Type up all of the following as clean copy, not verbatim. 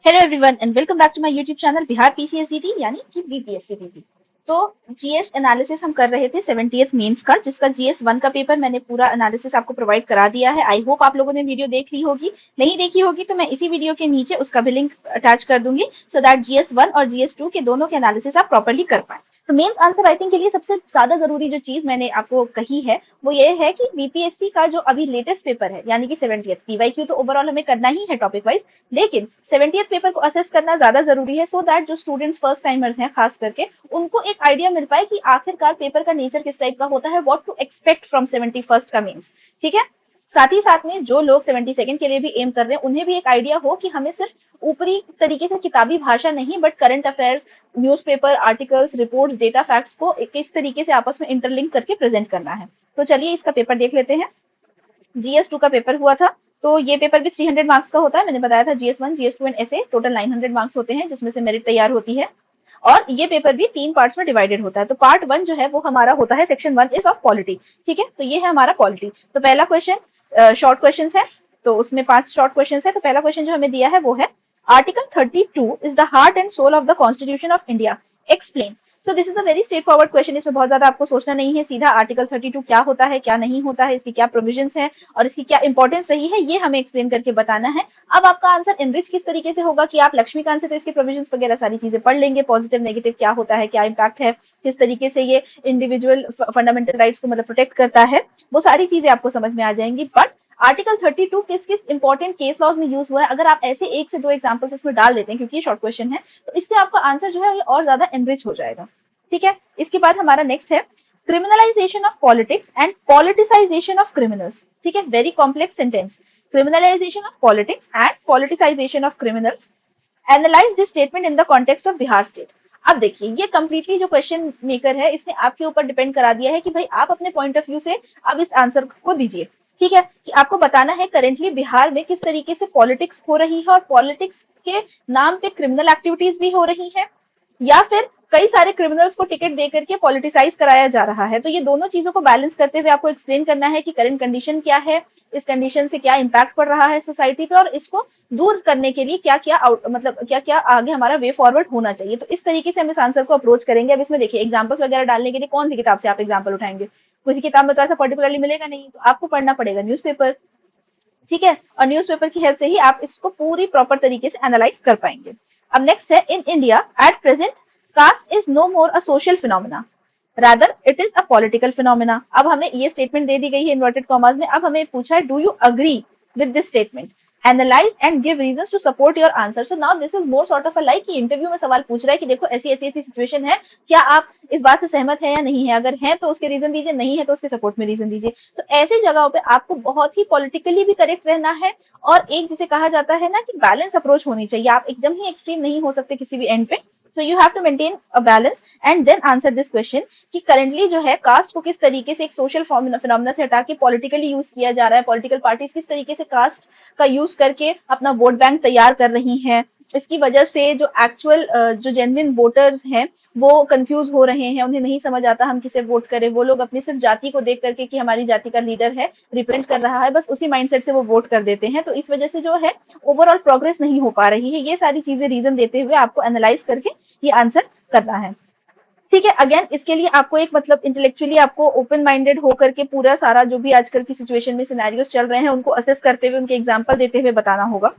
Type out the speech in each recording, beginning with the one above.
Hello everyone and welcome back to my YouTube channel Bihar PCSDT यानी कि बीपीएससीडीटी। तो GS analysis हम कर रहे थे 70th मेंस का, जिसका जीएस 1 का पेपर मैंने पूरा एनालिसिस आपको प्रोवाइड करा दिया है। आई होप आप लोगों ने वीडियो देख ली होगी। नहीं देखी होगी तो मैं इसी वीडियो के नीचे उसका भी लिंक अटैच कर दूंगी, सो दैट जीएस 1 और जीएस 2 के दोनों के एनालिसिस आप प्रॉपर्ली कर पाए। तो मेंस आंसर राइटिंग के लिए सबसे ज्यादा जरूरी जो चीज मैंने आपको कही है वो ये है कि बीपीएससी का जो अभी लेटेस्ट पेपर है यानी कि 70th पीवाईक्यू तो ओवरऑल हमें करना ही है टॉपिक वाइज, लेकिन 70th पेपर को असेस करना ज्यादा जरूरी है, सो दैट जो स्टूडेंट्स फर्स्ट टाइमर्स हैं खास करके उनको एक आइडिया मिल पाए कि आखिरकार पेपर का नेचर किस टाइप का होता है, what to expect from 71st का मीन्स। ठीक है, साथ ही साथ में जो लोग 72nd के लिए भी एम कर रहे हैं उन्हें भी एक आइडिया हो कि हमें सिर्फ ऊपरी तरीके से किताबी भाषा नहीं but current affairs, newspaper articles, reports, data facts को किस तरीके से आपस में इंटरलिंक करके प्रेजेंट करना है। तो चलिए इसका पेपर देख लेते हैं। जीएस 2 का पेपर हुआ था, तो ये पेपर भी 300 मार्क्स का होता है। मैंने बताया था जीएस 1, जीएस 2 एंड ऐसे टोटल 900 मार्क्स होते हैं, जिसमें से मेरिट तैयार होती है। और ये पेपर भी 3 पार्ट्स में डिवाइडेड होता है। तो पार्ट 1 जो है वो हमारा होता है सेक्शन 1 इज ऑफ पॉलिटी। ठीक है, तो ये है हमारा पॉलिटी। तो पहला क्वेश्चन शॉर्ट क्वेश्चन है, तो उसमें 5 शॉर्ट क्वेश्चन है। तो पहला क्वेश्चन जो हमें दिया है वो है article 32 is the heart and soul of the constitution of India, explain. So this is a very straight forward question, इसमें बहुत ज्यादा आपको सोचना नहीं है, सीधा आर्टिकल 32 क्या होता है, क्या नहीं होता है, इसकी क्या प्रोविजंस है और इसकी क्या इंपॉर्टेंस रही है, ये हमें एक्सप्लेन करके बताना है। अब आपका आंसर एनरिच किस तरीके से होगा कि आप लक्ष्मीकांत से तो इसके प्रोविजंस वगैरह सारी चीजें पढ़ लेंगे, पॉजिटिव नेगेटिव क्या होता है, क्या इंपैक्ट है, किस तरीके से ये इंडिविजुअल फंडामेंटल राइट्स को मतलब प्रोटेक्ट करता है, वो सारी चीजें आपको समझ में आ जाएंगी। बट आर्टिकल 32 किस किस इंपॉर्टेंट केस लॉज में यूज हुआ है, अगर आप ऐसे एक से दो एग्जांपल्स इसमें डाल देते हैं, क्योंकि ये शॉर्ट क्वेश्चन है, तो इससे आपका आंसर जो है ये और ज्यादा एनरिच हो जाएगा। ठीक है, इसके बाद हमारा नेक्स्ट है criminalisation of politics and politicisation of criminals. ठीक है, very complex sentence. Criminalisation of politics and politicisation of criminals, analyse this statement in the context of Bihar state. अब देखिए ये कंप्लीटली जो क्वेश्चन मेकर है इसने आपके ऊपर डिपेंड करा दिया है कि भाई आप अपने पॉइंट ऑफ व्यू से अब इस आंसर को दीजिए। ठीक है, कि आपको बताना है करेंटली बिहार में किस तरीके से पॉलिटिक्स हो रही है और पॉलिटिक्स के नाम पे क्रिमिनल एक्टिविटीज भी हो रही है, या फिर कई सारे क्रिमिनल्स को टिकट दे करके पॉलिटिसाइज कराया जा रहा है। तो ये दोनों चीजों को बैलेंस करते हुए आपको एक्सप्लेन करना है कि करंट कंडीशन क्या है, इस कंडीशन से क्या इंपैक्ट पड़ रहा है सोसाइटी पे, और इसको दूर करने के लिए क्या क्या मतलब क्या क्या आगे हमारा वे फॉरवर्ड होना चाहिए। तो इस तरीके से हम इस आंसर को अप्रोच करेंगे। अब इसमें देखिए एग्जाम्पल्स वगैरह डालने के लिए कौन सी किताब से आप एग्जाम्पल उठाएंगे, किसी किताब में तो ऐसा पर्टिकुलरली मिलेगा नहीं, तो आपको पढ़ना पड़ेगा न्यूज़पेपर। ठीक है, और न्यूज़पेपर की हेल्प से ही आप इसको पूरी प्रॉपर तरीके से एनालाइज कर पाएंगे। अब नेक्स्ट है in India at present caste is no more a social phenomena, rather it is a political phenomena. अब हमें ये स्टेटमेंट दे दी गई है इन्वर्टेड कॉमास में। अब हमें पूछा है do you agree with this statement, analyse and give reasons to support your answer. So now this is more sort of a like कि इंटरव्यू में सवाल पूछ रहा है कि देखो ऐसी ऐसी ऐसी सिचुएशन है, क्या आप इस बात से सहमत है या नहीं है, अगर है तो उसके रीजन दीजिए, नहीं है तो उसके सपोर्ट में रीजन दीजिए। तो ऐसी जगहों पे आपको बहुत ही पॉलिटिकली भी करेक्ट रहना है, और एक जिसे कहा जाता है ना कि बैलेंस अप्रोच होनी चाहिए, आप एकदम ही एक्सट्रीम नहीं हो सकते किसी भी एंड पे। So you have to maintain a balance and then answer this question कि करंटली जो है कास्ट को किस तरीके से एक सोशल फिनोमिना से हटा के पॉलिटिकली यूज किया जा रहा है, पॉलिटिकल पार्टीज किस तरीके से कास्ट का यूज करके अपना वोट बैंक तैयार कर रही हैं। इसकी वजह से जो एक्चुअल जो जेन्युइन वोटर्स हैं वो कंफ्यूज हो रहे हैं, उन्हें नहीं समझ आता हम किसे वोट करें। वो लोग अपनी सिर्फ जाति को देख करके कि हमारी जाति का लीडर है, रिप्रेजेंट कर रहा है, बस उसी माइंडसेट से वो वोट कर देते हैं। तो इस वजह से जो है ओवरऑल प्रोग्रेस नहीं हो पा रही है। ये सारी चीजें रीजन देते हुए आपको एनालाइज करके ये आंसर करना है। ठीक है, अगेन इसके लिए आपको एक मतलब इंटेलेक्चुअली आपको ओपन माइंडेड होकर के पूरा सारा जो भी आजकल की सिचुएशन में सिनेरियोस चल रहे हैं उनको असेस करते हुए उनके एग्जांपल देते हुए बताना होगा।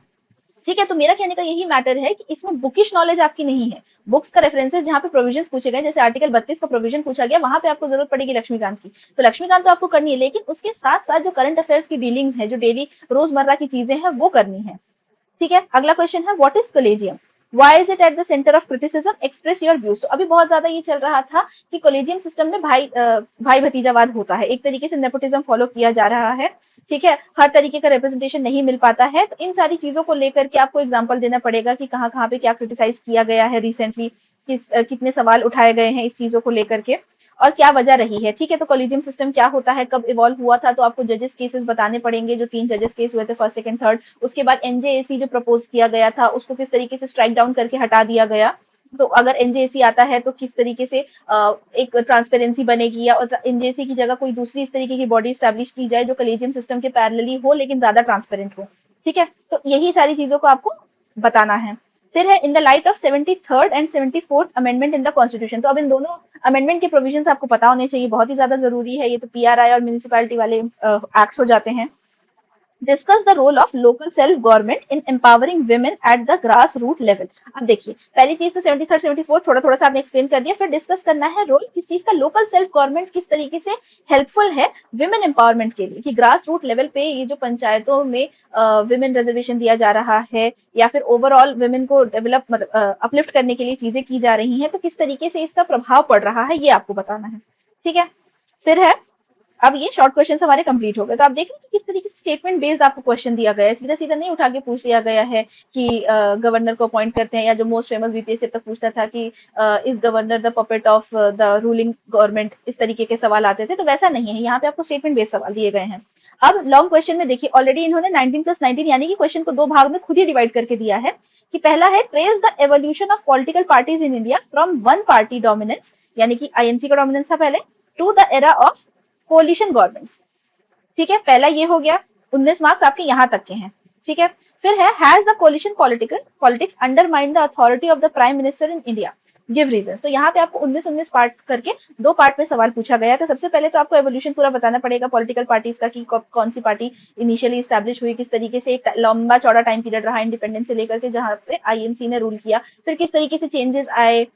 ठीक है, तो मेरा कहने का यही मैटर है कि इसमें बुकिश नॉलेज आपकी नहीं है। बुक्स का रेफरेंसेस जहाँ पे प्रोविजंस पूछे गए, जैसे आर्टिकल 32 का प्रोविजन पूछा गया, वहां पे आपको जरूरत पड़ेगी लक्ष्मीकांत की, तो लक्ष्मीकांत तो आपको करनी है, लेकिन उसके साथ साथ जो करंट अफेयर्स की डीलिंग्स है, जो डेली रोजमर्रा की चीजें हैं वो करनी है। ठीक है, अगला क्वेश्चन है what is collegium, why is it at the centre of criticism, express your views. तो अभी बहुत ज्यादा ये चल रहा था कि कॉलेजियम सिस्टम में भाई भतीजावाद होता है, एक तरीके से नेपोटिज्म फॉलो किया जा रहा है। ठीक है, हर तरीके का रिप्रेजेंटेशन नहीं मिल पाता है। तो इन सारी चीजों को लेकर के आपको एग्जांपल देना पड़ेगा कि कहाँ कहाँ पे क्या क्रिटिसाइज किया गया है रिसेंटली, कितने सवाल उठाए गए हैं इस चीजों को लेकर के, और क्या वजह रही है। ठीक है, तो कॉलेजियम सिस्टम क्या होता है, कब इवॉल्व हुआ था, तो आपको जजेस केसेस बताने पड़ेंगे, जो 3 जजेस केस हुए थे, फर्स्ट सेकंड थर्ड। उसके बाद एनजेएसी जो प्रपोज किया गया था उसको किस तरीके से स्ट्राइक डाउन करके हटा दिया गया। तो अगर एनजेएसी आता है तो किस तरीके से एक ट्रांसपेरेंसी बनेगी, या एनजेएसी की जगह कोई दूसरी इस तरीके की बॉडी स्टैब्लिश की जाए जो कॉलेजियम सिस्टम के पैरेलली हो लेकिन ज्यादा ट्रांसपेरेंट हो। ठीक है, तो यही सारी चीजों को आपको बताना है। फिर है in the light of 73rd and 74th amendment in the constitution. तो अब इन दोनों अमेंडमेंट के प्रोविजंस आपको पता होने चाहिए, बहुत ही ज्यादा जरूरी है, ये तो पीआरआई और म्यूनिसिपैलिटी वाले एक्ट्स हो जाते हैं। Discuss the role of local self government in empowering women at the grass root level. अब देखिए पहली चीज तो 73rd 74th थोड़ा थोड़ा सा आपने एक्सप्लेन कर दिया, फिर डिस्कस करना है रोल किस चीज का, लोकल सेल्फ गवर्नमेंट किस तरीके से हेल्पफुल है विमेन एम्पावरमेंट के लिए, कि ग्रास रूट लेवल पे ये जो पंचायतों में विमेन रिजर्वेशन दिया जा रहा है या फिर ओवरऑल विमेन को डेवलप मतलब अपलिफ्ट करने के लिए चीजें की जा रही हैं, तो किस तरीके से इसका प्रभाव पड़ रहा है ये आपको बताना है। ठीक है, फिर है अब ये शॉर्ट क्वेश्चन हमारे कंप्लीट हो गए। तो आप देख रहे हैं कि किस तरीके से स्टेटमेंट बेस्ड आपको क्वेश्चन दिया गया है, सीधा सीधा नहीं उठा के पूछ लिया गया है कि गवर्नर को अपॉइंट करते हैं, या जो मोस्ट फेमस बीपीएससी तक पूछता था कि is governor the puppet of the ruling government, इस तरीके के सवाल आते थे, तो वैसा नहीं है, यहाँ पे आपको स्टेटमेंट बेस्ड सवाल दिए गए हैं। अब लॉन्ग क्वेश्चन में देखिए ऑलरेडी इन्होंने 19+19 यानी कि क्वेश्चन को दो भाग में खुद ही डिवाइड करके दिया है, कि पहला है trace the evolution of political parties in India from one party dominance, यानी कि आईएनसी का डोमिनेंस था पहले, to the era of coalition governments. ठीक है, पहला ये हो गया, 19 मार्क्स आपके यहाँ तक के हैं। ठीक है, फिर है has the coalition politics undermine the authority of the prime minister in India, give reasons. तो यहाँ पे आपको 19 पार्ट करके दो पार्ट में सवाल पूछा गया। तो सबसे पहले तो आपको एवोल्यूशन पूरा बताना पड़ेगा पॉलिटिकल पार्टीज का, कि कौन सी पार्टी इनिशियली स्टैब्लिश हुई, किस तरीके से एक लंबा चौड़ा टाइम पीरियड रहा इंडिपेंडेंस से लेकर के जहाँ पे आईएनसी ने रूल किया, फिर किस तरीके से चेंजेस आए,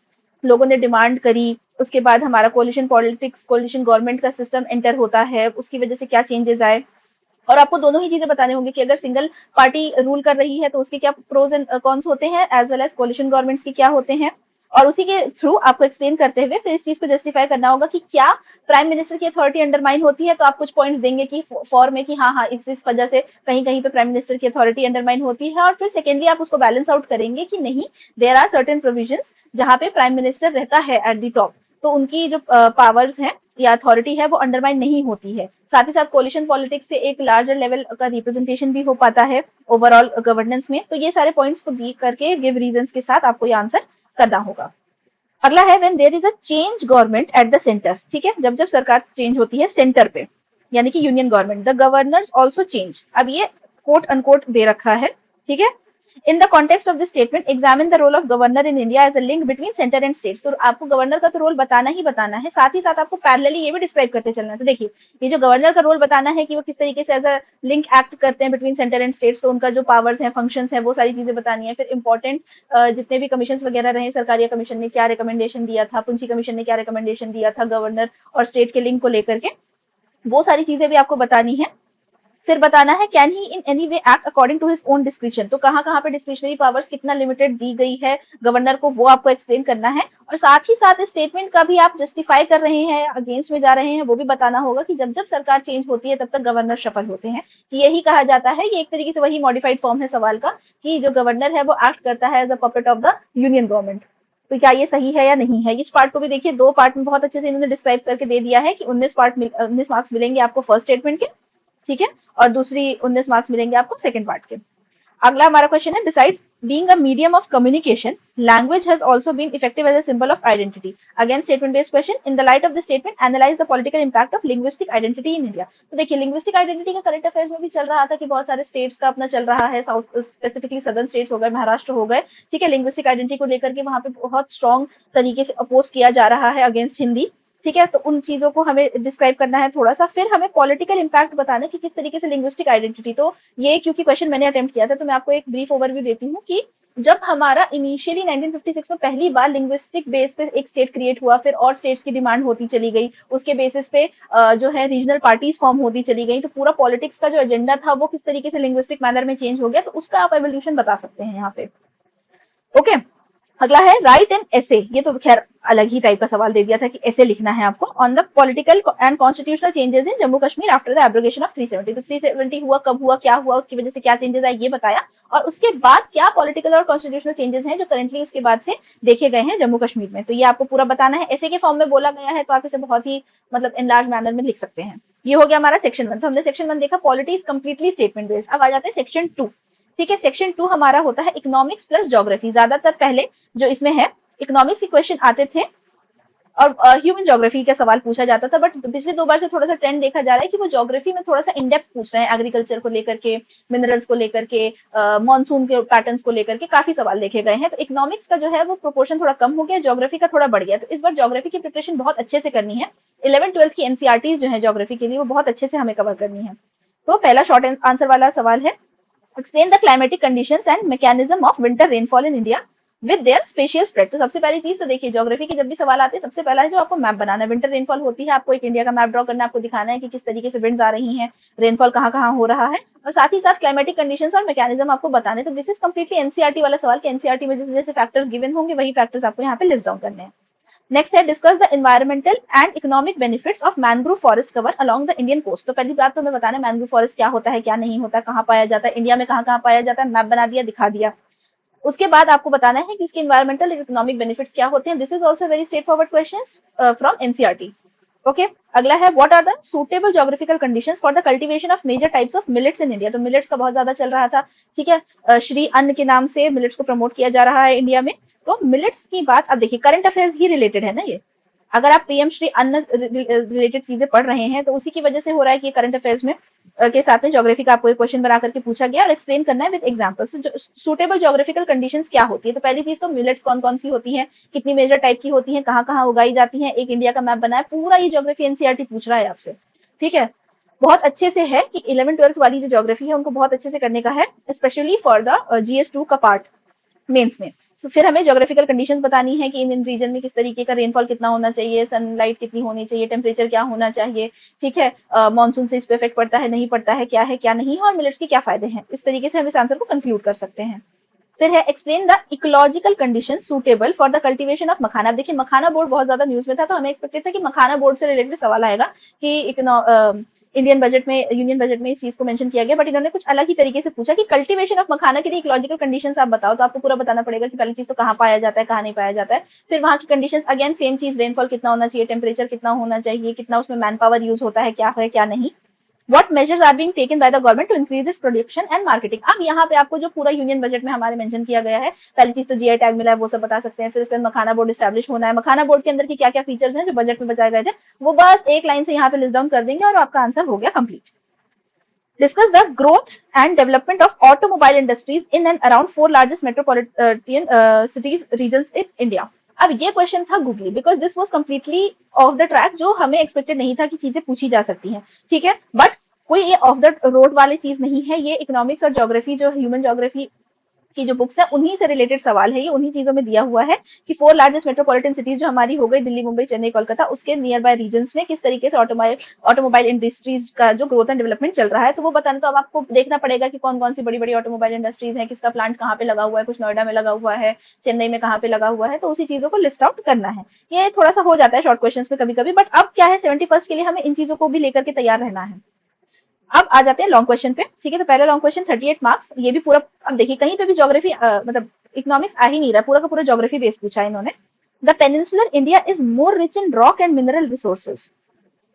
लोगों ने डिमांड करी, उसके बाद हमारा कोलिशन पॉलिटिक्स, कोलिशन गवर्नमेंट का सिस्टम एंटर होता है, उसकी वजह से क्या चेंजेस आए। और आपको दोनों ही चीजें बताने होंगे कि अगर सिंगल पार्टी रूल कर रही है तो उसके क्या प्रोज एंड कॉन्स होते हैं, as well as coalition governments के क्या होते हैं, और उसी के थ्रू आपको एक्सप्लेन करते हुए फिर इस चीज को जस्टिफाई करना होगा कि क्या प्राइम मिनिस्टर की अथॉरिटी अंडरमाइन होती है। तो आप कुछ पॉइंट्स देंगे कि फॉर में कि हाँ हाँ इस वजह से कहीं कहीं पे प्राइम मिनिस्टर की अथॉरिटी अंडरमाइन होती है, और फिर सेकेंडली आप उसको बैलेंस आउट करेंगे कि नहीं, देयर आर सर्टेन प्रोविजंस जहां पे प्राइम मिनिस्टर रहता है एट द टॉप, तो उनकी जो पावर्स हैं या अथॉरिटी है वो अंडरमाइन नहीं होती है। साथ ही साथ कोलिशन पॉलिटिक्स से एक लार्जर लेवल का रिप्रेजेंटेशन भी हो पाता है ओवरऑल गवर्नेंस में। तो ये सारे पॉइंट्स को दी करके गिव रीजंस के साथ आपको ये आंसर करना होगा। अगला है when there is a change government at the centre. ठीक है, जब जब सरकार चेंज होती है सेंटर पे, यानी कि union government, the governors also change. अब ये कोट अनकोट दे रखा है। ठीक है, in the context of this statement examine the role of governor in India as a link between centre and states. तो आपको गवर्नर का तो रोल बताना ही बताना है, साथ ही साथ आपको पैरेलली ये भी डिस्क्राइब करते चलना है। तो देखिए ये जो गवर्नर का रोल बताना है कि वो किस तरीके से एज अ लिंक एक्ट करते हैं बिटवीन सेंटर एंड स्टेट्स, तो उनका जो पावर्स है, फंक्शंस है, वो सारी चीजें बतानी है। फिर इंपॉर्टेंट जितने भी कमीशन वगैरह रहे, सरकारी कमीशन ने क्या रिकमेंडेशन दिया था, पुंछी कमीशन ने क्या रिकमेंडेशन दिया था गवर्नर और स्टेट के लिंक को लेकर के, वो सारी चीजें भी आपको बतानी है। फिर बताना है can he in any way act according to his own description. तो कहाँ कहाँ पे डिस्क्रिशनरी पावर्स कितना लिमिटेड दी गई है गवर्नर को, वो आपको एक्सप्लेन करना है। और साथ ही साथ स्टेटमेंट का भी आप जस्टिफाई कर रहे हैं, अगेंस्ट में जा रहे हैं, वो भी बताना होगा कि जब जब सरकार चेंज होती है तब तक गवर्नर शफल होते हैं। कि यही कहा जाता है, ये एक तरीके से वही मॉडिफाइड फॉर्म है सवाल का, कि जो गवर्नर है वो एक्ट करता है as a puppet of the union government. तो क्या ये सही है या नहीं है, इस पार्ट को भी देखिए, दो पार्ट में बहुत अच्छे से इन्होंने डिस्क्राइब करके दे दिया है कि 19 मार्क्स मिलेंगे आपको फर्स्ट स्टेटमेंट के। ठीक है, और दूसरी 19 मार्क्स मिलेंगे आपको सेकंड पार्ट के। अगला हमारा क्वेश्चन है besides being a medium of communication language has also been effective as a symbol of identity. Again statement based question, in the light of the statement analyse the political impact of linguistic identity in India. तो देखिए linguistic identity का current affairs में भी चल रहा था कि बहुत सारे स्टेट्स का अपना चल रहा है, साउथ स्पेसिफिकली सदर्न स्टेट्स हो गए, महाराष्ट्र हो गए। ठीक है, लिंग्विस्टिक आइडेंटिटी को लेकर के वहां पे बहुत स्ट्रॉन्ग तरीके से अपोज किया जा रहा है अगेंस्ट हिंदी। ठीक है, तो उन चीजों को हमें डिस्क्राइब करना है थोड़ा सा। फिर हमें पॉलिटिकल इंपैक्ट बताना कि किस तरीके से लिंग्विस्टिक आइडेंटिटी, तो ये क्योंकि क्वेश्चन मैंने अटेम्प्ट किया था तो मैं आपको एक ब्रीफ ओवरव्यू देती हूँ कि जब हमारा इनिशियली 1956 में पहली बार लिंग्विस्टिक बेस पे एक स्टेट क्रिएट हुआ, फिर और स्टेट्स की डिमांड होती चली गई, उसके बेसिस पे जो है रीजनल पार्टीज फॉर्म होती चली गई, तो पूरा पॉलिटिक्स का जो एजेंडा था वो किस तरीके से लिंग्विस्टिक मैनर में चेंज हो गया, तो उसका आप एवोल्यूशन बता सकते हैं यहाँ पे। ओके, अगला है राइट एन एसे। ये तो खैर अलग ही टाइप का सवाल दे दिया था कि ऐसे लिखना है आपको on the political and constitutional changes in Jammu Kashmir after the abrogation of 370। तो 370 हुआ, कब हुआ, क्या हुआ, उसकी वजह से क्या चेंजेस आए ये बताया, और उसके बाद क्या पॉलिटिकल और कॉन्स्टिट्यूशनल चेंजेस हैं जो करंटली उसके बाद से देखे गए हैं जम्मू कश्मीर में। तो ये आपको पूरा बताना है, ऐसे के फॉर्म में बोला गया है तो आप इसे बहुत ही मतलब इनलार्ज मैनर में लिख सकते हैं। ये हो गया हमारा सेक्शन 1। तो हमने सेक्शन 1 देखा, polity is completely statement based. अब आ जाते हैं सेक्शन 2। ठीक है, सेक्शन 2 हमारा होता है इकोनॉमिक्स प्लस ज्योग्राफी। ज्यादातर पहले जो इसमें है इकोनॉमिक्स के क्वेश्चन आते थे और ह्यूमन ज्योग्राफी का सवाल पूछा जाता था, बट पिछले 2 बार से थोड़ा सा ट्रेंड देखा जा रहा है कि वो ज्योग्राफी में थोड़ा सा इन डेप्थ पूछ रहे हैं, एग्रीकल्चर को लेकर के, मिनरल्स को लेकर के, मॉनसून के पैटर्न्स को लेकर के काफी सवाल देखे गए हैं। तो इकोनॉमिक्स का जो है वो प्रोपोर्शन थोड़ा कम हो गया, ज्योग्राफी का थोड़ा बढ़ गया। तो इस बार ज्योग्राफी की प्रिपरेशन बहुत अच्छे से करनी है। 11th-12th की एनसीईआरटी जो है ज्योग्राफी के लिए वो बहुत अच्छे से हमें कवर करनी है। तो पहला शॉर्ट आंसर वाला सवाल है, explain the climatic conditions and mechanism of winter rainfall in India with their spatial spread. तो सबसे पहली चीज तो देखिए, ज्योग्राफी के जब भी सवाल आते हैं सबसे पहला है जो आपको मैप बनाना है। विंटर रेनफॉल होती है, आपको एक इंडिया का मैप ड्रॉ करना है, आपको दिखाना है कि किस तरीके से विंड्स आ रही हैं, रेनफॉल कहाँ कहाँ हो रहा है, और साथ ही साथ क्लाइमेटिक कंडीशंस और मैकेनिज्म आपको बताने। तो दिस इज कंप्लीटली एनसीईआरटी वाला सवाल कि एनसीईआरटी में जैसे जैसे फैक्टर्स गिवन होंगे वही फैक्टर्स आपको यहाँ पे लिस्ट डाउन करने हैं। नेक्स्ट है, discuss the environmental and economic benefits of mangrove forest cover along the Indian coast. तो पहली बात तो हमें बताना है मैंग्रोव फॉरेस्ट क्या होता है, क्या नहीं होता, कहाँ पाया जाता है, इंडिया में कहाँ कहाँ पाया जाता है, मैप बना दिया, दिखा दिया। उसके बाद आपको बताना है कि उसके एनवायरमेंटल और इकोनॉमिक बेनिफिट्स क्या होते हैं। This is also very straight forward question from NCERT. Okay, अगला है, what are the suitable geographical conditions for the cultivation of major types of millets in India. तो मिलेट्स का बहुत ज्यादा चल रहा था, ठीक है, श्री अन्न के नाम से मिलेट्स को प्रमोट किया जा रहा है इंडिया में। तो मिलेट्स की बात, अब देखिए करंट अफेयर्स ही रिलेटेड है ना ये, अगर आप पीएम श्री अन्न रिलेटेड चीजें पढ़ रहे हैं तो उसी की वजह से हो रहा है कि करंट अफेयर्स में के साथ में ज्योग्राफी का आपको एक क्वेश्चन बना करके पूछा गया और एक्सप्लेन करना है विद एग्जांपल्स। तो सूटेबल ज्योग्राफिकल कंडीशंस क्या होती है, तो पहली चीज तो मिलेट्स कौन कौन सी होती हैं, कितनी मेजर टाइप की होती हैं, कहाँ कहाँ उगाई जाती हैं, एक इंडिया का मैप बना है, पूरा ये ज्योग्राफी एनसीईआरटी पूछ रहा है आपसे, ठीक है। बहुत अच्छे से है कि 11th-12th वाली जो ज्योग्राफी है उनको बहुत अच्छे से करने का है, स्पेशली फॉर द GS2 का पार्ट मेंस में। तो फिर हमें ज्योग्राफिकल कंडीशंस बतानी है कि इन रीजन में किस तरीके का रेनफॉल कितना होना चाहिए, सनलाइट कितनी होनी चाहिए, टेम्परेचर क्या होना चाहिए, ठीक है, मानसून से इस पे इफेक्ट पड़ता है नहीं पड़ता है क्या नहीं, और मिलेट्स के क्या फायदे हैं। इस तरीके से हम इस आंसर को कंक्लूड कर सकते हैं। फिर है, explain the ecological condition suitable for the cultivation of makhana. अब देखिए मखाना बोर्ड बहुत ज्यादा न्यूज में था, तो हमें एक्सपेक्टेड था कि मखाना बोर्ड से रिलेटेड सवाल आएगा कि इंडियन बजट में, यूनियन बजट में इस चीज को मेंशन किया गया, बट इन्होंने कुछ अलग ही तरीके से पूछा कि कल्टीवेशन ऑफ मखाना के लिए इकोलॉजिकल कंडीशंस आप बताओ। तो आपको पूरा बताना पड़ेगा कि पहली चीज तो कहाँ पाया जाता है, कहाँ नहीं पाया जाता है, फिर वहां की कंडीशंस, अगेन सेम चीज, रेनफॉल कितना होना चाहिए, टेम्परेचर कितना होना चाहिए, कितना उसमें मैन पावर यूज होता है क्या नहीं। What measures are being taken by the government to increase its production and marketing। अब यहाँ पे आपको जो पूरा यूनियन बजट में हमारे मेंशन किया गया है, पहली चीज तो जीआई टैग मिला है, वो सब बता सकते हैं। फिर उसके बाद मखाना बोर्ड स्टैब्लिश होना है, मखाना बोर्ड के अंदर की क्या क्या फीचर्स हैं जो बजट में बताए गए थे, वो बस एक लाइन से यहाँ पे लिस्ट डाउन कर देंगे और आपका आंसर हो गया complete. Discuss the growth and development of automobile industries in and around 4 largest metropolitan cities regions in India। अब ये क्वेश्चन था googly, because this was completely of the track, जो हमें एक्सपेक्टेड नहीं था कि चीजें पूछी जा सकती हैं, ठीक है, बट कोई ये ऑफ द रोड वाली चीज नहीं है, ये इकोनॉमिक्स और ज्योग्राफी, जो ह्यूमन ज्योग्राफी की जो बुक्स है उन्हीं से रिलेटेड सवाल है, ये उन्हीं चीजों में दिया हुआ है कि 4 लार्जेस्ट मेट्रोपॉलिटन सिटीज जो हमारी हो गई, दिल्ली, मुंबई, चेन्नई, कोलकाता, उसके नियर बाय रीजन्स में किस तरीके से ऑटोमोबाइल इंडस्ट्रीज का जो ग्रोथ एंड डेवलपमेंट चल रहा है। तो वो बताना, तो अब आपको देखना पड़ेगा कि कौन कौन सी बड़ी बड़ी ऑटोमोबाइल इंडस्ट्रीज है, किसका प्लांट कहाँ पे लगा हुआ है, कुछ नोएडा में लगा हुआ है, चेन्नई में कहाँ पे लगा हुआ है, तो उसी चीजों को लिस्ट आउट करना है। ये थोड़ा सा हो जाता है शॉर्ट क्वेश्चन में कभी कभी, बट अब क्या है, 71st के लिए हमें इन चीजों को भी लेकर के तैयार रहना है। अब आ जाते हैं लॉन्ग क्वेश्चन पे, ठीक है। तो पहला लॉन्ग क्वेश्चन 38 मार्क्स, ये भी पूरा, अब देखिए कहीं पे भी ज्योग्राफी मतलब इकोनॉमिक्स आ ही नहीं रहा, पूरा का पूरा ज्योग्राफी बेस्ड पूछा है इन्होंने। The peninsular India is more rich in rock and mineral resources,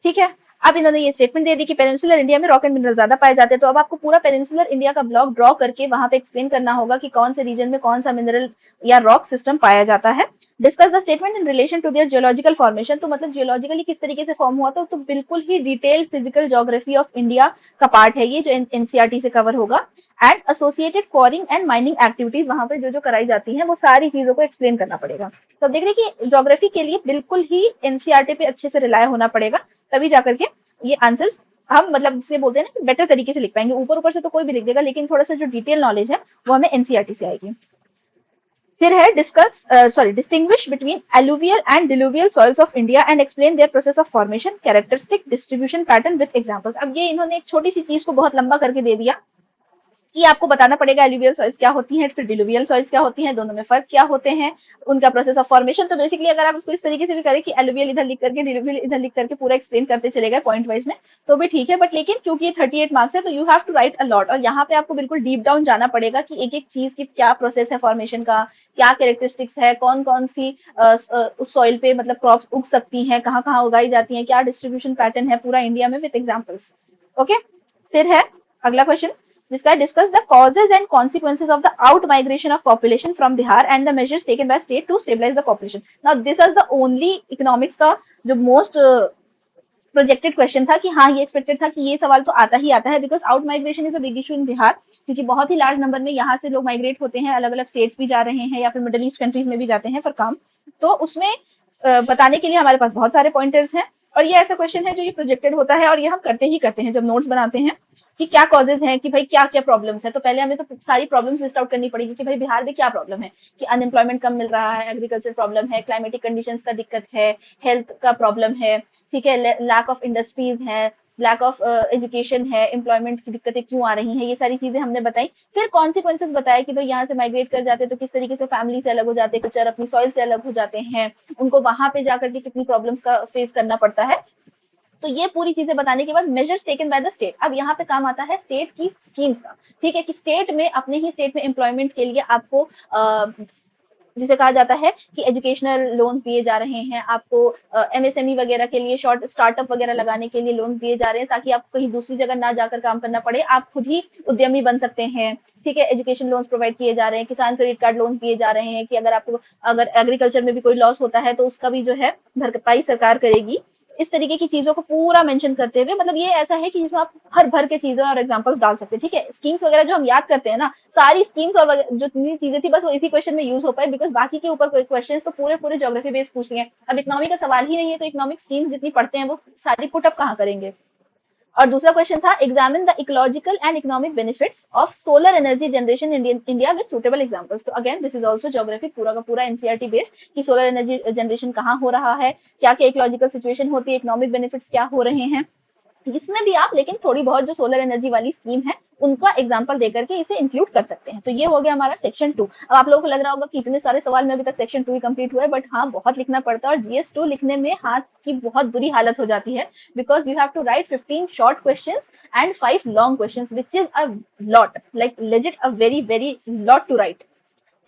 ठीक है। अब इन्होंने ये स्टेटमेंट दे दी कि पेनिनसुलर इंडिया में रॉक एंड मिनरल ज्यादा पाए जाते हैं। तो अब आपको पूरा पेनिनसुलर इंडिया का ब्लॉक ड्रॉ करके वहां पे एक्सप्लेन करना होगा कि कौन से रीजन में कौन सा मिनरल या रॉक सिस्टम पाया जाता है। Discuss the statement in relation to their geological formation. तो मतलब जियोलॉजिकली किस तरीके से फॉर्म हुआ था, तो बिल्कुल ही detail physical geography of India का पार्ट है ये, जो एनसीईआरटी से कवर होगा। And associated quarrying and mining activities, वहां पर जो जो कराई जाती हैं वो सारी चीजों को एक्सप्लेन करना पड़ेगा। तो देख रहे कि ज्योग्राफी के लिए बिल्कुल ही एनसीईआरटी पे अच्छे से रिलाय होना पड़ेगा, तभी जाकर के ये आंसर्स हम मतलब जिसे बोलते हैं ना कि बेटर तरीके से लिख पाएंगे। ऊपर ऊपर से तो कोई भी लिख देगा, लेकिन थोड़ा सा जो डिटेल नॉलेज है वो हमें एनसीईआरटी से आएगी। फिर है, distinguish between alluvial and diluvial soils of India and explain their process of formation, characteristic, distribution pattern with examples. अब ये इन्होंने एक छोटी सी चीज को बहुत लंबा करके दे दिया कि आपको बताना पड़ेगा एलुवियल सॉइल्स क्या होती हैं, फिर डिलुवियल सॉइल्स क्या होती हैं, दोनों में फर्क क्या होते हैं, उनका प्रोसेस ऑफ फॉर्मेशन। तो बेसिकली अगर आप उसको इस तरीके से भी करें कि एलुवियल इधर लिख करके डिलुवियल इधर लिख करके पूरा एक्सप्लेन करते चले गए पॉइंट वाइज में, तो भी ठीक है, बट लेकिन क्योंकि ये 38 मार्क्स है तो you have to write a lot, और यहाँ पे आपको बिल्कुल डीप डाउन जाना पड़ेगा कि एक एक चीज की क्या प्रोसेस है फॉर्मेशन का, क्या कैरेक्टरिस्टिक्स है, कौन कौन सी उस सॉइल पे मतलब क्रॉप्स उग सकती हैं, कहाँ कहाँ उगाई जाती हैं, क्या डिस्ट्रीब्यूशन पैटर्न है पूरा इंडिया में विद एग्जाम्पल्स। ओके, फिर है अगला क्वेश्चन, जिसका discuss the causes and consequences of the out migration of population from Bihar and the measures taken by state to stabilise the population. Now this is the only economics का जो most projected question था कि हाँ ये expected था कि ये सवाल तो आता ही आता है, because out migration is a big issue in Bihar, क्योंकि बहुत ही लार्ज नंबर में यहाँ से लोग माइग्रेट होते हैं, अलग अलग स्टेट्स भी जा रहे हैं या फिर मिडिल ईस्ट कंट्रीज में भी जाते हैं फॉर काम। तो उसमें बताने के लिए हमारे पास बहुत सारे पॉइंटर्स हैं, और ये ऐसा क्वेश्चन है जो ये प्रोजेक्टेड होता है और ये हम करते ही करते हैं जब नोट्स बनाते हैं कि क्या कॉजेज हैं, कि भाई क्या क्या प्रॉब्लम्स है। तो पहले हमें तो सारी प्रॉब्लम्स लिस्ट आउट करनी पड़ेगी कि भाई बिहार में क्या प्रॉब्लम है, कि अनएम्प्लॉयमेंट कम मिल रहा है, एग्रीकल्चर प्रॉब्लम है, क्लाइमेटिक कंडीशंस का दिक्कत है, हेल्थ का प्रॉब्लम है, ठीक है, लैक ऑफ इंडस्ट्रीज है, लैक ऑफ एजुकेशन है, एम्प्लॉयमेंट की दिक्कतें क्यों आ रही हैं, ये सारी चीजें हमने बताई। फिर कॉन्सिक्वेंसेज बताया कि भाई यहाँ से माइग्रेट कर जाते तो किस तरीके से फैमिली से अलग हो जाते हैं, कल्चर अपनी सॉइल से अलग हो जाते हैं, उनको वहां पे जाकर के कितनी प्रॉब्लम्स का फेस करना पड़ता है। तो ये पूरी चीजें बताने के बाद measures taken by the state, अब यहाँ पे काम आता है स्टेट की स्कीम्स का, ठीक है, कि स्टेट में अपने ही स्टेट में एम्प्लॉयमेंट के लिए आपको जिसे कहा जाता है कि एजुकेशनल लोन्स दिए जा रहे हैं, आपको एमएसएमई वगैरह के लिए, शॉर्ट स्टार्टअप वगैरह लगाने के लिए लोन्स दिए जा रहे हैं, ताकि आपको कहीं दूसरी जगह ना जाकर काम करना पड़े, आप खुद ही उद्यमी बन सकते हैं, ठीक है। एजुकेशन लोन्स प्रोवाइड किए जा रहे हैं, किसान क्रेडिट कार्ड लोन्स दिए जा रहे हैं कि अगर आपको अगर एग्रीकल्चर में भी कोई लॉस होता है तो उसका भी जो है भरपाई सरकार करेगी। इस तरीके की चीजों को पूरा मेंशन करते हुए, मतलब ये ऐसा है कि जिसमें आप भर भर के चीजें और एग्जांपल्स डाल सकते हैं, ठीक है। स्कीम्स वगैरह जो हम याद करते हैं ना, सारी स्कीम्स और जो जितनी चीजें थी बस वो इसी क्वेश्चन में यूज हो पाए, बिकॉज बाकी के ऊपर क्वेश्चन तो पूरे पूरे ज्योग्राफी बेस्ड पूछ लिए हैं। अब इकोनॉमी का सवाल ही नहीं है तो इकोनॉमिक स्कीम्स जितनी पढ़ते हैं वो सारी पुट अप कहाँ करेंगे। और दूसरा क्वेश्चन था examine the ecological and economic benefits of solar energy generation in India with suitable examples. तो again this is also geography पूरा का पूरा एनसीईआरटी बेस्ड, कि सोलर एनर्जी जनरेशन कहाँ हो रहा है, क्या क्या इकोलॉजिकल सिचुएशन होती है, इकोनॉमिक बेनिफिट्स क्या हो रहे हैं, इसमें भी आप लेकिन थोड़ी बहुत जो सोलर एनर्जी वाली स्कीम है उनका एग्जांपल देकर के इसे इंक्लूड कर सकते हैं। तो ये हो गया हमारा सेक्शन 2। अब आप लोगों को लग रहा होगा कि इतने सारे सवाल में अभी तक सेक्शन 2 ही कंप्लीट हुआ है, बट हाँ बहुत लिखना पड़ता है, और जीएस 2 लिखने में हाथ की बहुत बुरी हालत हो जाती है, because you have to write 15 short questions and 5 long questions, which is a lot, like legit a very very lot to write,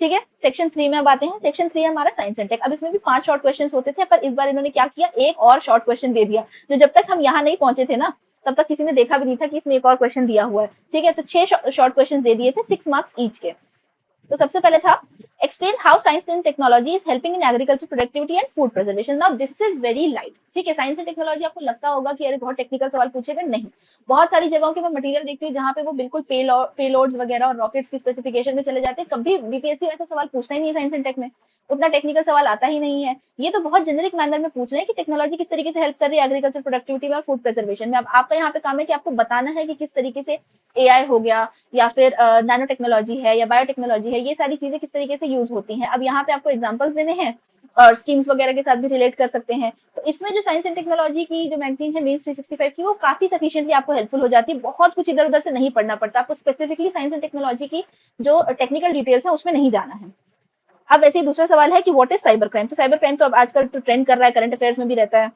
ठीक है। सेक्शन 3 में अब आते हैं। सेक्शन 3 हमारा साइंस एंड टेक। अब इसमें भी 5 शॉर्ट क्वेश्चन होते थे, पर इस बार इन्होंने क्या किया, एक और शॉर्ट क्वेश्चन दे दिया, जो जब तक हम यहाँ नहीं पहुंचे थे ना तब तक किसी ने देखा भी नहीं था कि इसमें एक और क्वेश्चन दिया हुआ है, ठीक है। तो 6 शॉर्ट क्वेश्चन दे दिए थे, 6 मार्क्स ईच के। तो सबसे पहले था explain how science and technology is helping in agriculture productivity and food preservation. Now this is very light, ठीक है। साइंस एंड टेक्नोलॉजी आपको लगता होगा कि अरे बहुत टेक्निकल सवाल पूछेगा, नहीं। बहुत सारी जगहों के मैं मटेरियल देखती हूँ जहाँ पे वो बिल्कुल पेलोड्स वगैरह और रॉकेट्स की स्पेसिफिकेशन में चले जाते हैं। कभी बीपीएससी वैसा सवाल पूछता ही नहीं है साइंस एंड टेक में, उतना टेक्निकल सवाल आता ही नहीं है। ये तो बहुत जेनरिक मैनर में पूछ रहे हैं कि टेक्नोलॉजी किस तरीके से हेल्प कर रही है एग्रीकल्चर प्रोडक्टिविटी में और फूड प्रिजर्वेशन में। अब आपका यहाँ पे काम है कि आपको बताना है कि किस तरीके से एआई हो गया या फिर नैनो टेक्नोलॉजी है या बायोटेक्नोलॉजी है, ये सारी चीजें किस तरीके से यूज होती हैं। अब यहाँ पे आपको एग्जांपल्स देने हैं और स्कीम्स वगैरह के साथ भी रिलेट कर सकते हैं। तो इसमें जो साइंस एंड टेक्नोलॉजी की जो मैगजीन है मेंस 365 की, वो काफी सफिशिएंटली आपको हेल्पफुल हो जाती है, बहुत कुछ इधर उधर से नहीं पढ़ना पड़ता आपको, स्पेसिफिकली साइंस एंड टेक्नोलॉजी की जो टेक्निकल डिटेल्स है उसमें नहीं जाना है। अब वैसे ही दूसरा सवाल है कि व्हाट इज साइबर क्राइम। तो साइबर क्राइम तो अब आजकल तो ट्रेंड कर रहा है, करंट अफेयर्स में भी रहता है।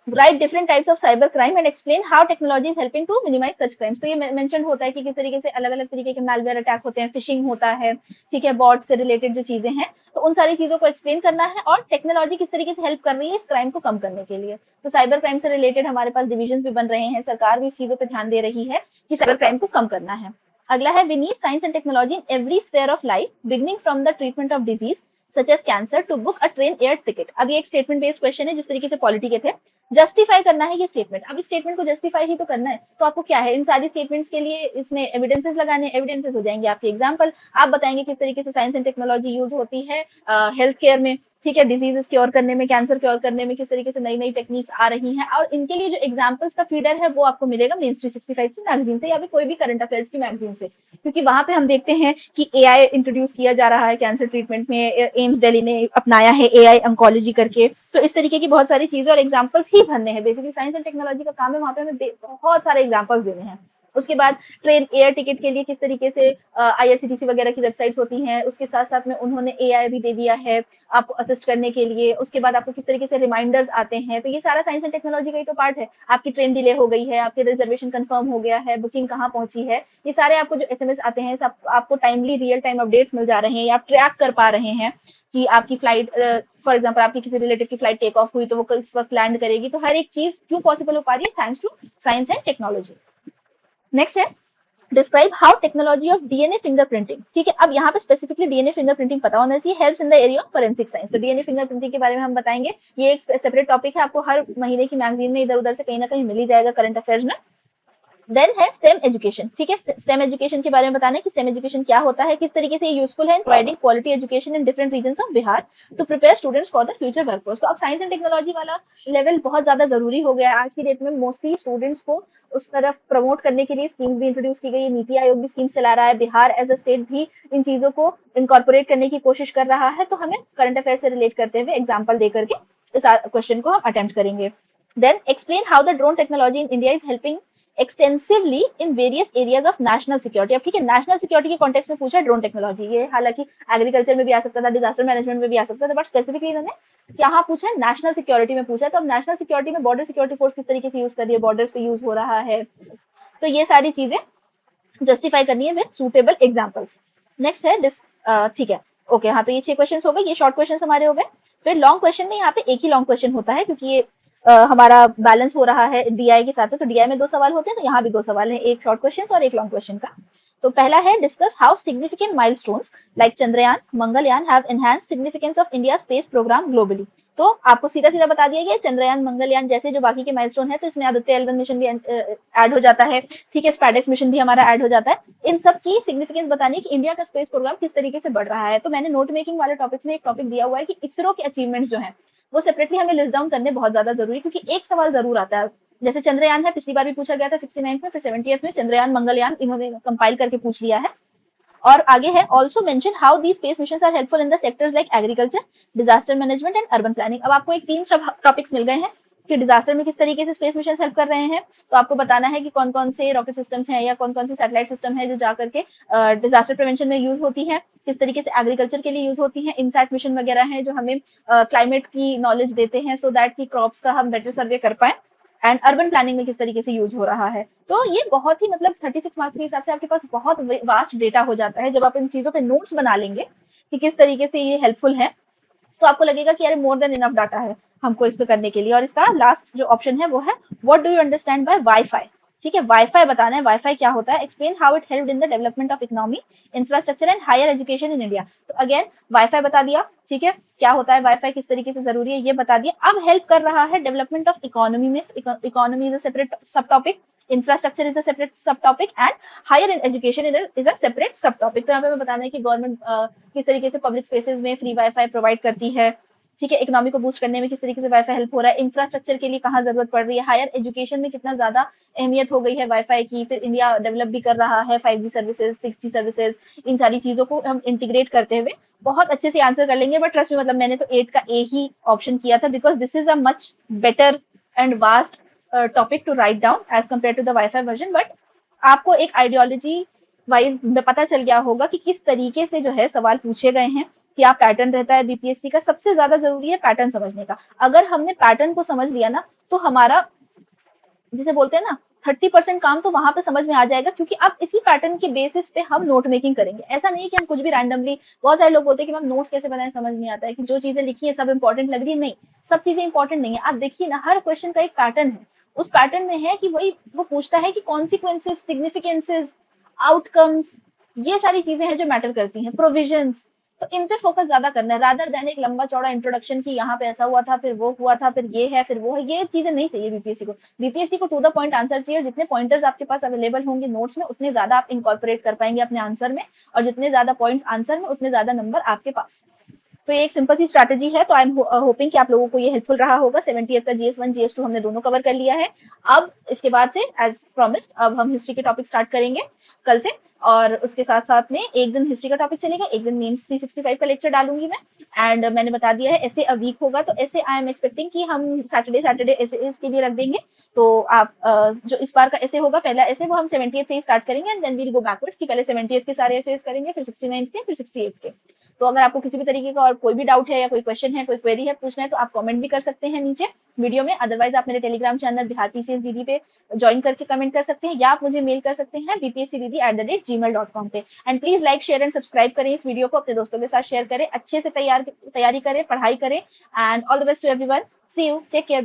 Write different types of cyber crime and explain how technology is helping to minimise such crimes. तो ये मेंशन होता है कि किस तरीके से अलग अलग तरीके के मैलवेयर अटैक होते हैं, फिशिंग होता है, ठीक है, बॉट से रिलेटेड जो चीजें हैं, तो उन सारी चीजों को एक्सप्लेन करना है, और टेक्नोलॉजी किस तरीके से हेल्प कर रही है इस क्राइम को कम करने के लिए। तो साइबर क्राइम से रिलेटेड हमारे पास डिविजन भी बन रहे हैं, सरकार भी इस चीजों पर ध्यान दे रही है कि साइबर क्राइम को कम करना है। अगला है we need science and technology in every sphere of life beginning from the treatment of disease such as cancer to book a train air ticket. अब ये एक स्टेटमेंट बेस्ड क्वेश्चन है, जिस तरीके से पॉलिटी के थे। जस्टिफाई करना है ये स्टेटमेंट। अब इस स्टेटमेंट को जस्टिफाई ही तो करना है, तो आपको क्या है, इन सारी स्टेटमेंट्स के लिए इसमें एविडेंसेस लगाने, एविडेंसेस हो जाएंगे आपके एग्जाम्पल। आप बताएंगे किस तरीके से साइंस एंड टेक्नोलॉजी यूज होती है हेल्थ केयर में, ठीक है, डिजीजेस क्योर करने में, कैंसर क्योर करने में किस तरीके से नई नई टेक्निक्स आ रही हैं, और इनके लिए जो एग्जाम्पल्स का फीडर है वो आपको मिलेगा मेंस 365 की मैगजीन से या फिर कोई भी करंट अफेयर्स की मैगजीन से, क्योंकि वहां पे हम देखते हैं कि एआई इंट्रोड्यूस किया जा रहा है कैंसर ट्रीटमेंट में, एम्स दिल्ली ने अपनाया है एआई ऑन्कोलॉजी करके। तो इस तरीके की बहुत सारी चीजें और एग्जाम्पल्स ही भरने हैं। बेसिकली साइंस एंड टेक्नोलॉजी का काम है वहां पे हमें बहुत सारे एग्जाम्पल्स देने हैं। उसके बाद ट्रेन एयर टिकट के लिए किस तरीके से आईआरसीटीसी वगैरह की वेबसाइट्स होती हैं, उसके साथ साथ में उन्होंने एआई भी दे दिया है आपको असिस्ट करने के लिए। उसके बाद आपको किस तरीके से रिमाइंडर्स आते हैं, तो ये सारा साइंस एंड टेक्नोलॉजी का ही तो पार्ट है। आपकी ट्रेन डिले हो गई है, आपकी रिजर्वेशन कंफर्म हो गया है, बुकिंग कहाँ पहुंची है, ये सारे आपको जो एसएमएस आते हैं सब आपको टाइमली रियल टाइम अपडेट्स मिल जा रहे हैं, या आप ट्रैक कर पा रहे हैं कि आपकी फ्लाइट, फॉर एग्जाम्पल आपकी किसी रिलेटिव की फ्लाइट टेक ऑफ हुई तो वो किस वक्त लैंड करेगी। तो हर एक चीज क्यों पॉसिबल हो पा रही है, thanks to science and technology. Next है describe how technology of DNA fingerprinting, ठीक है। अब यहाँ पे स्पेसिफिकली डीएनए फिंगरप्रिंटिंग पता होना चाहिए, helps in the area of forensic science. तो डीएनए फिंगरप्रिंटिंग के बारे में हम बताएंगे, ये एक सेपरेट टॉपिक है, आपको हर महीने की मैगजीन में इधर उधर से कहीं ना कहीं मिल ही जाएगा करंट अफेयर्स में। देन है स्टेम एजुकेशन, ठीक है। स्टेम एजुकेशन के बारे में बताना है कि स्टेम एजुकेशन क्या होता है, किस तरीके से ये यूजफुल है providing quality education in different regions of Bihar to prepare students for the future workforce. तो अब साइंस एंड टेक्नोलॉजी वाला लेवल बहुत ज्यादा जरूरी हो गया है आज की डेट में। मोस्टली स्टूडेंट्स को उस तरफ प्रमोट करने के लिए स्कीम्स भी इंट्रोड्यूस की गई है, नीति आयोग भी स्कीम्स चला रहा है, बिहार एज अ स्टेट भी इन चीजों को इनकॉर्पोरेट करने की कोशिश कर रहा है। तो हमें करंट अफेयर से रिलेट करते हुए एग्जाम्पल देकर के इस क्वेश्चन को हम अटेम्प्ट करेंगे। Then explain how the drone technology in India is helping extensively in various areas of national security. अब ठीक है, नेशनल सिक्योरिटी के कॉन्टेक्स्ट में पूछा ड्रोन टेक्नोलॉजी, ये हालांकि एग्रीकल्चर में भी आ सकता था, डिजास्टर मैनेजमेंट में भी आ सकता था, बट स्पेसिफिकली इन्होंने यहाँ पूछा है नेशनल सिक्योरिटी में पूछा है। तो अब नेशनल सिक्योरिटी में बॉर्डर सिक्योरिटी फोर्स किस तरीके से यूज कर रही है, बॉर्डर्स पे यूज हो रहा है, तो ये सारी चीजें जस्टिफाई करनी है विद सुटेबल एग्जाम्पल्स। नेक्स्ट है ठीक है, ओके, हाँ, तो ये 6 क्वेश्चन हो गए, ये शॉर्ट क्वेश्चन हमारे हो गए। फिर लॉन्ग क्वेश्चन में यहाँ पे एक ही लॉन्ग क्वेश्चन होता है, क्योंकि ये हमारा बैलेंस हो रहा है डीआई के साथ, तो डीआई में 2 सवाल होते हैं, तो यहाँ भी 2 सवाल है, एक शॉर्ट क्वेश्चन और एक लॉन्ग क्वेश्चन का। तो पहला है discuss how significant milestones like Chandrayaan, Mangalyaan have enhanced significance of India space programme globally. तो आपको सीधा सीधा बता दिया गया चंद्रयान, मंगलयान जैसे जो बाकी के माइलस्टोन है, तो इसमें आदित्य एल1 मिशन भी ऐड हो जाता है, ठीक है, स्पैडेक्स मिशन भी हमारा ऐड हो जाता है। इन सब की सिग्निफिकेंस बतानी कि इंडिया का स्पेस प्रोग्राम किस तरीके से बढ़ रहा है। तो मैंने नोट मेकिंग वाले टॉपिक्स में एक टॉपिक दिया हुआ है कि इसरो के अचीवमेंट्स जो है वो सेपरेटली हमें लिस्ट डाउन करने बहुत ज्यादा जरूरी, क्योंकि एक सवाल जरूर आता है। जैसे चंद्रयान है, पिछली बार भी पूछा गया था 69 में, फिर 70 में चंद्रयान मंगलयान इन्होंने कंपाइल करके पूछ लिया है। और आगे है also mention how the space mission are helpful in the sectors like agriculture, disaster management and urban planning. अब आपको एक 3 टॉपिक्स मिल गए हैं कि डिजास्टर में किस तरीके से स्पेस मिशन हेल्प कर रहे हैं, तो आपको बताना है कि कौन कौन से रॉकेट सिस्टम्स हैं या कौन कौन से सैटेलाइट सिस्टम है जो जाकर के डिजास्टर प्रिवेंशन में यूज होती है, किस तरीके से एग्रीकल्चर के लिए यूज होती है, इनसैट मिशन वगैरह है जो हमें क्लाइमेट की नॉलेज देते हैं सो दैट की क्रॉप्स का हम बेटर सर्वे कर पाए, एंड अर्बन प्लानिंग में किस तरीके से यूज हो रहा है। तो ये बहुत ही मतलब 36 मार्क्स के हिसाब से आपके पास बहुत वास्ट डेटा हो जाता है। जब आप इन चीजों पे नोट्स बना लेंगे कि किस तरीके से ये हेल्पफुल है, तो आपको लगेगा कि अरे मोर देन इनफ डाटा है हमको इस पे करने के लिए। और इसका लास्ट जो ऑप्शन है वो है what do you understand by WiFi, ठीक है, वाईफाई बताना है, वाईफाई क्या होता है, explain how it help in the development of economy, infrastructure and higher education in India. तो अगेन वाईफाई बता दिया, ठीक है, क्या होता है वाईफाई, किस तरीके से जरूरी है ये बता दिया। अब हेल्प कर रहा है डेवलपमेंट ऑफ इकोनॉमी में, economy is a separate sub topic, infrastructure is a separate sub topic, and higher education is a separate sub topic. तो यहाँ पे मैं बताना है कि गवर्नमेंट किस तरीके से पब्लिक स्पेसेस में फ्री वाईफाई प्रोवाइड करती है, ठीक है, इकोनॉमी को बूस्ट करने में किस तरीके से वाईफाई हेल्प हो रहा है, इंफ्रास्ट्रक्चर के लिए कहाँ जरूरत पड़ रही है, हायर एजुकेशन में कितना ज्यादा अहमियत हो गई है वाईफाई की, फिर इंडिया डेवलप भी कर रहा है 5G सर्विसेज, 6G सर्विसेज, इन सारी चीजों को हम इंटीग्रेट करते हुए बहुत अच्छे से आंसर कर लेंगे। बट ट्रस्ट में, मतलब मैंने तो 8 का ए ही ऑप्शन किया था, because this is a much better and vast topic to write down as compare to the WiFi version. But आपको एक आइडियोलॉजी वाइज पता चल गया होगा कि किस तरीके से जो है सवाल पूछे गए हैं, क्या पैटर्न रहता है बीपीएससी का। सबसे ज्यादा जरूरी है पैटर्न समझने का। अगर हमने पैटर्न को समझ लिया ना, तो हमारा जिसे बोलते हैं ना 30% काम तो वहां पे समझ में आ जाएगा, क्योंकि अब इसी पैटर्न के बेसिस पे हम नोट मेकिंग करेंगे। ऐसा नहीं है कि हम कुछ भी रैंडमली, बहुत सारे लोग बोलते हैं कि मैम नोट्स कैसे बनाए समझ नहीं आता है, कि जो चीजें लिखी है सब इंपॉर्टेंट लग रही है, नहीं, सब चीजें इंपॉर्टेंट नहीं है। आप देखिए ना, हर क्वेश्चन का एक पैटर्न है, उस पैटर्न में है कि वही वो पूछता है कि कॉन्सिक्वेंसेस, सिग्निफिकेंसेस, आउटकम्स, ये सारी चीजें हैं जो मैटर करती हैं, प्रोविजंस। तो इन पे फोकस ज्यादा करना है, रादर देन एक लंबा चौड़ा इंट्रोडक्शन की यहाँ पे ऐसा हुआ था, फिर वो हुआ था, फिर ये है, फिर वो है, ये चीजें नहीं चाहिए बीपीएससी को। बीपीएससी को टू द पॉइंट आंसर चाहिए, और जितने पॉइंटर्स आपके पास अवेलेबल होंगे नोट्स में, उतने ज्यादा आप इनकॉर्पोरेट कर पाएंगे अपने आंसर में, और जितने ज्यादा पॉइंट्स आंसर में, उतने ज्यादा नंबर आपके पास। तो ये एक सिंपल सी स्ट्रैटेजी है। तो आई एम होपिंग कि आप लोगों को ये हेल्पफुल रहा होगा। 70th का GS1 GS2 हमने दोनों कवर कर लिया है। अब इसके बाद से एज प्रॉमिस्ड अब हम हिस्ट्री के टॉपिक स्टार्ट करेंगे कल से, और उसके साथ साथ में एक दिन हिस्ट्री का टॉपिक चलेगा, एक दिन मेंस 365 का लेक्चर डालूंगी मैं। एंड मैंने बता दिया है ऐसे अ वीक होगा, तो ऐसे आई एम एक्सपेक्टिंग कि हम सैटरडे सैटरडे ऐसे के लिए रख देंगे। तो आप जो इस बार का ऐसे होगा, पहला ऐसे वो हम 70th से ही स्टार्ट करेंगे, and then we'll go backwards कि पहले 70th के सारे ऐसे करेंगे, फिर 69th के, फिर 68th के। तो अगर आपको किसी भी तरीके का और कोई भी डाउट है या कोई क्वेश्चन है, कोई क्वेरी है, पूछना है, तो आप कमेंट भी कर सकते हैं नीचे वीडियो में। अदरवाइज आप मेरे टेलीग्राम चैनल बिहार पीसीएस दीदी पे ज्वाइन करके कमेंट कर सकते हैं, या आप मुझे मेल कर सकते हैं bpscdd@gmail.com पे। And please like share and subscribe करें इस वीडियो को, अपने दोस्तों के साथ शेयर करें, अच्छे से तैयारी करें, पढ़ाई करें, and all the best to everyone. See you, take care.